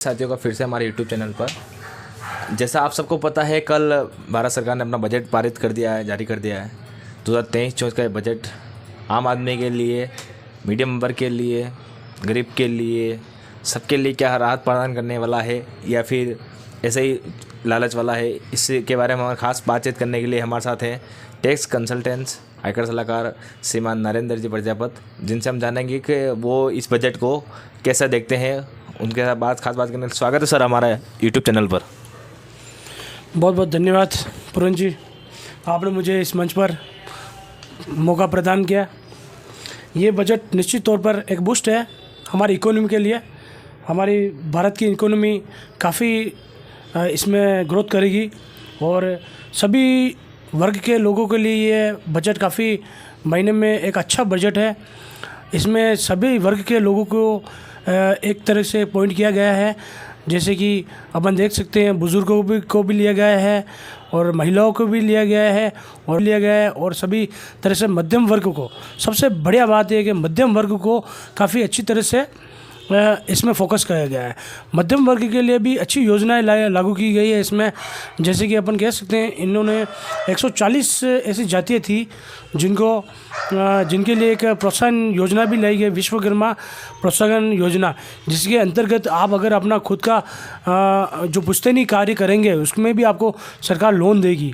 साथियों का फिर से हमारे यूट्यूब चैनल पर। जैसा आप सबको पता है, कल भारत सरकार ने अपना बजट पारित कर दिया है, जारी कर दिया है। 2023-24 का बजट आम आदमी के लिए, मीडियम वर्ग के लिए, गरीब के लिए, सबके लिए क्या राहत प्रदान करने वाला है या फिर ऐसे ही लालच वाला है, इसके बारे में हमारे खास बातचीत करने के लिए हमारे साथ हैं टैक्स कंसल्टेंट्स आयकर सलाहकार श्रीमान नरेंद्र जी प्रजापत, जिनसे हम जानेंगे कि वो इस बजट को कैसा देखते हैं। उनके साथ खास बात करने स्वागत है सर हमारा यूट्यूब चैनल पर। बहुत बहुत धन्यवाद पूरन जी, आपने मुझे इस मंच पर मौका प्रदान किया। ये बजट निश्चित तौर पर एक बूस्ट है हमारी इकोनॉमी के लिए। हमारी भारत की इकोनॉमी काफ़ी इसमें ग्रोथ करेगी और सभी वर्ग के लोगों के लिए ये बजट काफ़ी महीने में एक अच्छा बजट है। इसमें सभी वर्ग के लोगों को एक तरह से पॉइंट किया गया है, जैसे कि अपन देख सकते हैं बुज़ुर्गों को भी लिया गया है और महिलाओं को भी लिया गया है और सभी तरह से मध्यम वर्ग को। सबसे बढ़िया बात यह है कि मध्यम वर्ग को काफ़ी अच्छी तरह से इसमें फोकस किया गया है। मध्यम वर्ग के लिए भी अच्छी योजनाएं लागू की गई है इसमें, जैसे कि अपन कह सकते हैं इन्होंने 140 ऐसी जातियाँ थी जिनके लिए एक प्रोत्साहन योजना भी लाई गई, विश्वकर्मा प्रोत्साहन योजना, जिसके अंतर्गत आप अगर अपना खुद का जो पुश्तैनी कार्य करेंगे उसमें भी आपको सरकार लोन देगी।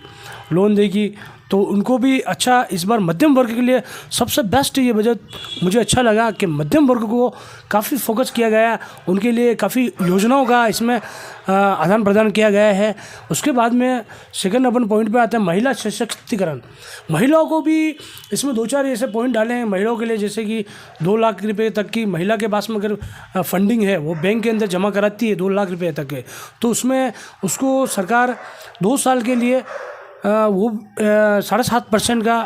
तो उनको भी अच्छा इस बार मध्यम वर्ग के लिए सबसे बेस्ट ये बजट मुझे अच्छा लगा कि मध्यम वर्ग को काफ़ी फोकस किया गया, उनके लिए काफ़ी योजनाओं का इसमें आदान प्रदान किया गया है। उसके बाद में सेकंड अपन पॉइंट पे आते हैं महिला सशक्तिकरण। महिलाओं को भी इसमें दो चार ऐसे पॉइंट डाले हैं महिलाओं के लिए, जैसे कि 2 लाख रुपए तक की महिला के पास में अगर फंडिंग है वो बैंक के अंदर जमा कराती है 2 लाख रुपए तक है, तो उसमें उसको सरकार 2 साल के लिए वो 7.5% का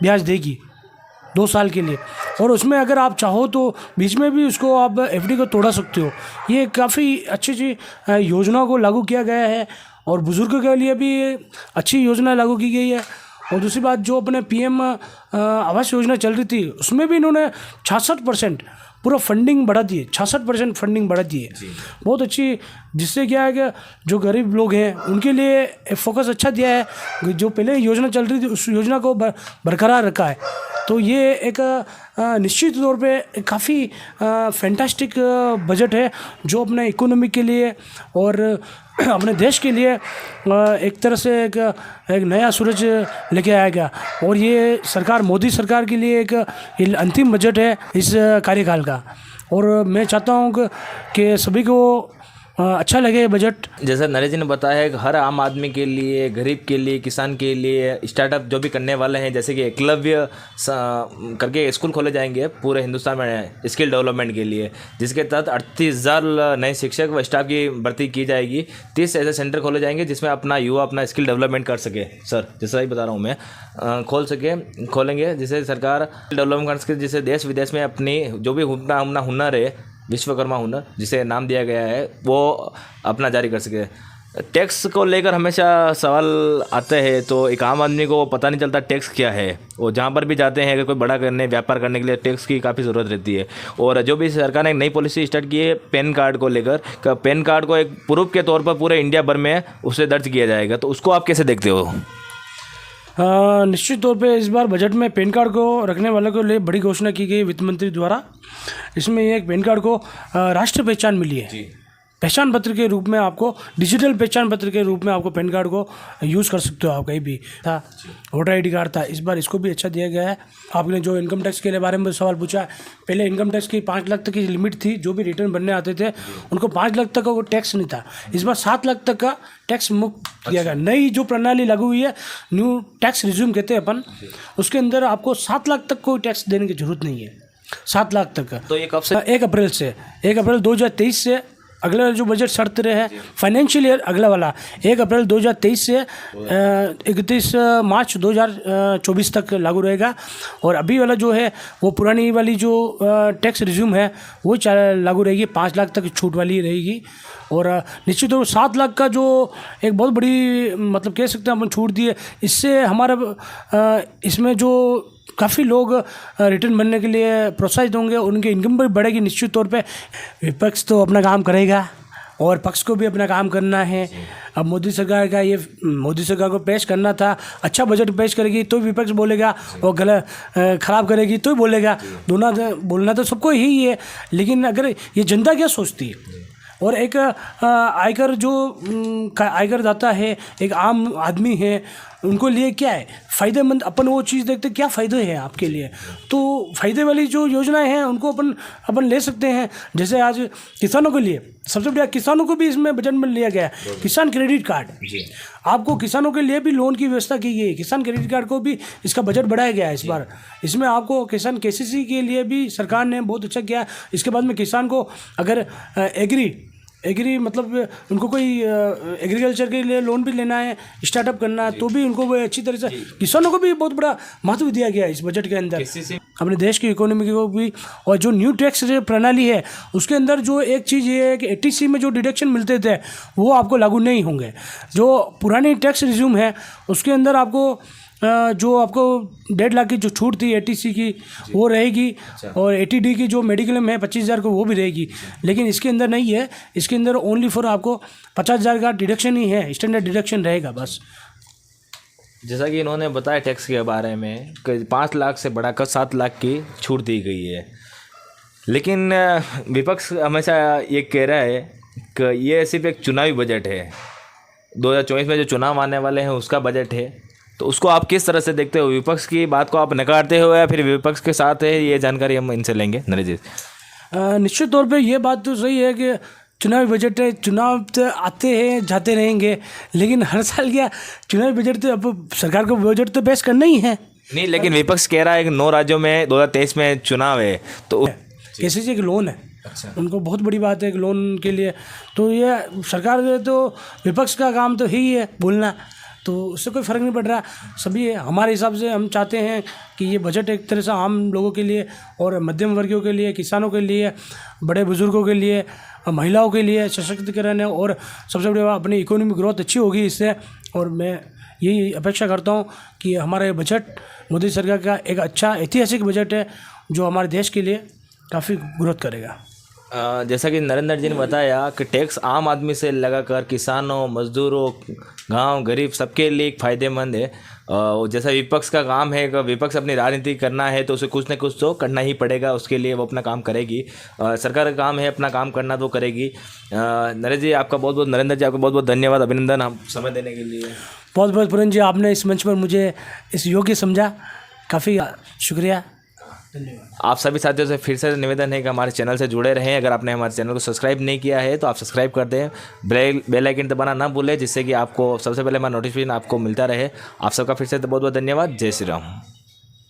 ब्याज देगी 2 साल के लिए, और उसमें अगर आप चाहो तो बीच में भी उसको आप एफडी को तोड़ा सकते हो। ये काफ़ी अच्छी योजनाओं को लागू किया गया है और बुज़ुर्गों के लिए भी अच्छी योजना लागू की गई है। और दूसरी बात, जो अपने पीएम आवास योजना चल रही थी उसमें भी इन्होंने 66% पूरा फंडिंग बढ़ा दी है, 66% फंडिंग बढ़ा दी है, बहुत अच्छी। जिससे क्या है कि जो गरीब लोग हैं उनके लिए फोकस अच्छा दिया है। जो पहले योजना चल रही थी उस योजना को बरकरार रखा है। तो ये एक निश्चित तौर पे काफ़ी फैंटास्टिक बजट है जो अपने इकोनॉमी के लिए और अपने देश के लिए एक तरह से एक नया सूरज लेके आएगा। और ये सरकार, मोदी सरकार के लिए एक अंतिम बजट है इस कार्यकाल का, और मैं चाहता हूँ कि सभी को अच्छा लगे बजट। जैसा नरेश जी ने बताया है कि हर आम आदमी के लिए, गरीब के लिए, किसान के लिए, स्टार्टअप जो भी करने वाले हैं, जैसे कि एकलव्य करके स्कूल खोले जाएंगे पूरे हिंदुस्तान में स्किल डेवलपमेंट के लिए, जिसके तहत 38,000 नए शिक्षक व स्टाफ की भर्ती की जाएगी। 30 ऐसे सेंटर खोले जाएंगे जिसमें अपना युवा अपना स्किल डेवलपमेंट कर सके। सर जैसा ही बता रहा हूँ मैं, खोलेंगे जिससे सरकार डेवलपमेंट कर सके, जिससे देश विदेश में अपनी जो भी अपना हुनर है, विश्वकर्मा हुनर जिसे नाम दिया गया है, वो अपना जारी कर सके। टैक्स को लेकर हमेशा सवाल आते हैं, तो एक आम आदमी को पता नहीं चलता टैक्स क्या है। वो जहाँ पर भी जाते हैं, अगर कोई बड़ा व्यापार करने के लिए टैक्स की काफ़ी ज़रूरत रहती है। और जो भी सरकार ने एक नई पॉलिसी स्टार्ट की है पैन कार्ड को लेकर, पैन कार्ड को एक प्रूफ के तौर पर पूरे इंडिया भर में उसे दर्ज किया जाएगा, तो उसको आप कैसे देखते हो? निश्चित तौर पे इस बार बजट में पैन कार्ड को रखने वालों के लिए बड़ी घोषणा की गई वित्त मंत्री द्वारा। इसमें एक पैन कार्ड को राष्ट्रीय पहचान मिली है, पहचान पत्र के रूप में आपको, डिजिटल पहचान पत्र के रूप में आपको पैन कार्ड को यूज़ कर सकते हो। आप कहीं भी था वोटर आईडी कार्ड था, इस बार इसको भी अच्छा दिया गया है। आपने जो इनकम टैक्स के बारे में सवाल पूछा, पहले इनकम टैक्स की 5 लाख तक की लिमिट थी, जो भी रिटर्न बनने आते थे उनको 5 लाख तक का वो टैक्स नहीं था। इस बार 7 लाख तक का टैक्स मुक्त किया गया। नई जो प्रणाली लागू हुई है, न्यू टैक्स रिज्यूम कहते हैं अपन, उसके अंदर आपको 7 लाख तक कोई टैक्स देने की जरूरत नहीं है, 7 लाख तक का। तो ये कब से? 1 अप्रैल 2023 से अगला जो बजट शर्त रहे है फाइनेंशियल ईयर अगला वाला 1 अप्रैल 2023 से 31 मार्च 2024 तक लागू रहेगा। और अभी वाला जो है वो पुरानी वाली जो टैक्स रिज्यूम है वो लागू रहेगी, 5 लाख तक छूट वाली रहेगी। और निश्चित तौर पर 7 लाख का जो एक बहुत बड़ी मतलब कह सकते हैं अपन छूट दी है, इससे हमारा इसमें जो काफ़ी लोग रिटर्न भरने के लिए प्रोत्साहित होंगे, उनकी इनकम भी बढ़ेगी निश्चित तौर पे। विपक्ष तो अपना काम करेगा और पक्ष को भी अपना काम करना है। अब मोदी सरकार का ये मोदी सरकार को पेश करना था, अच्छा बजट पेश करेगी तो विपक्ष बोलेगा, और गलत खराब करेगी तो ही बोलेगा। दोनों बोलना तो सबको ही है, लेकिन अगर ये जनता क्या सोचती है, और एक आयकर जो आयकर दाता है, एक आम आदमी है, उनको लिए क्या है फ़ायदेमंद, अपन वो चीज़ देखते क्या फ़ायदे हैं आपके लिए, तो फ़ायदे वाली जो योजनाएं हैं उनको अपन ले सकते हैं। जैसे आज किसानों के लिए सबसे बढ़िया, किसानों को भी इसमें बजट में लिया गया है किसान क्रेडिट कार्ड। आपको किसानों के लिए भी लोन की व्यवस्था की गई है, किसान क्रेडिट कार्ड को भी इसका बजट बढ़ाया गया है इस बार। इसमें आपको किसान केसीसी के लिए भी सरकार ने बहुत अच्छा किया। इसके बाद में किसान को अगर एग्री मतलब उनको कोई एग्रीकल्चर के लिए लोन भी लेना है, स्टार्टअप करना है, तो भी उनको वो अच्छी तरह से, किसानों को भी बहुत बड़ा महत्व दिया गया है इस बजट के अंदर, अपने देश की इकोनॉमी को भी। और जो न्यू टैक्स प्रणाली है उसके अंदर जो एक चीज़ ये है कि एटीसी में जो डिडक्शन मिलते थे वो आपको लागू नहीं होंगे। जो पुरानी टैक्स रिज्यूम है उसके अंदर आपको जो आपको 1.5 लाख की जो छूट थी एटीसी की वो रहेगी, और एटीडी की जो मेडिक्लेम है 25,000 को वो भी रहेगी। लेकिन इसके अंदर नहीं है, इसके अंदर ओनली फॉर आपको 50,000 का डिडक्शन ही है, स्टैंडर्ड डिडक्शन रहेगा बस। जैसा कि इन्होंने बताया टैक्स के बारे में कि 5 लाख से बढ़ाकर 7 लाख की छूट दी गई है, लेकिन विपक्ष हमेशा ये कह रहा है कि ये सिर्फ एक चुनावी बजट है, 2024 में जो चुनाव आने वाले हैं उसका बजट है। तो उसको आप किस तरह से देखते हो? विपक्ष की बात को आप नकारते हो या फिर विपक्ष के साथ है? ये जानकारी हम इनसे लेंगे। नरेश जी, निश्चित तौर पे ये बात तो सही है कि चुनावी बजट है, चुनाव तो आते हैं जाते रहेंगे, लेकिन हर साल क्या चुनावी बजट तो अब सरकार को बजट तो पेश करना ही है। नहीं, लेकिन विपक्ष कह रहा है कि 9 राज्यों में 2023 में चुनाव है, तो केसीसी एक लोन है। अच्छा, उनको बहुत बड़ी बात है कि लोन के लिए, तो ये सरकार तो विपक्ष का काम तो ही है बोलना, तो उससे कोई फ़र्क नहीं पड़ रहा। सभी हमारे हिसाब से हम चाहते हैं कि ये बजट एक तरह से आम लोगों के लिए और मध्यम वर्गीयों के लिए, किसानों के लिए, बड़े बुजुर्गों के लिए, महिलाओं के लिए सशक्तिकरण है, और सबसे बड़ी बात अपनी इकोनॉमिक ग्रोथ अच्छी होगी इससे। और मैं यही अपेक्षा करता हूँ कि हमारा ये बजट मोदी सरकार का एक अच्छा ऐतिहासिक बजट है जो हमारे देश के लिए काफ़ी ग्रोथ करेगा। जैसा कि नरेंद्र जी ने बताया कि टैक्स आम आदमी से लगाकर किसानों, मजदूरों, गांव, गरीब सबके लिए एक फ़ायदेमंद है। जैसा विपक्ष का काम है कि विपक्ष अपनी राजनीति करना है तो उसे कुछ न कुछ तो करना ही पड़ेगा, उसके लिए वो अपना काम करेगी। सरकार का काम है अपना काम करना, तो करेगी। नरेश जी आपका बहुत बहुत, नरेंद्र जी आपका बहुत बहुत धन्यवाद, अभिनंदन हम समय देने के लिए। बहुत बहुत पूरन जी, आपने इस मंच पर मुझे इस योग्य समझा, काफ़ी शुक्रिया, धन्यवाद। आप सभी साथियों से फिर से निवेदन है कि हमारे चैनल से जुड़े रहें। अगर आपने हमारे चैनल को सब्सक्राइब नहीं किया है तो आप सब्सक्राइब कर दें, बेल आइकन दबाना ना भूलें, जिससे कि आपको सबसे पहले हमारा नोटिफिकेशन आपको मिलता रहे। आप सबका फिर से बहुत बहुत धन्यवाद। जय श्री राम।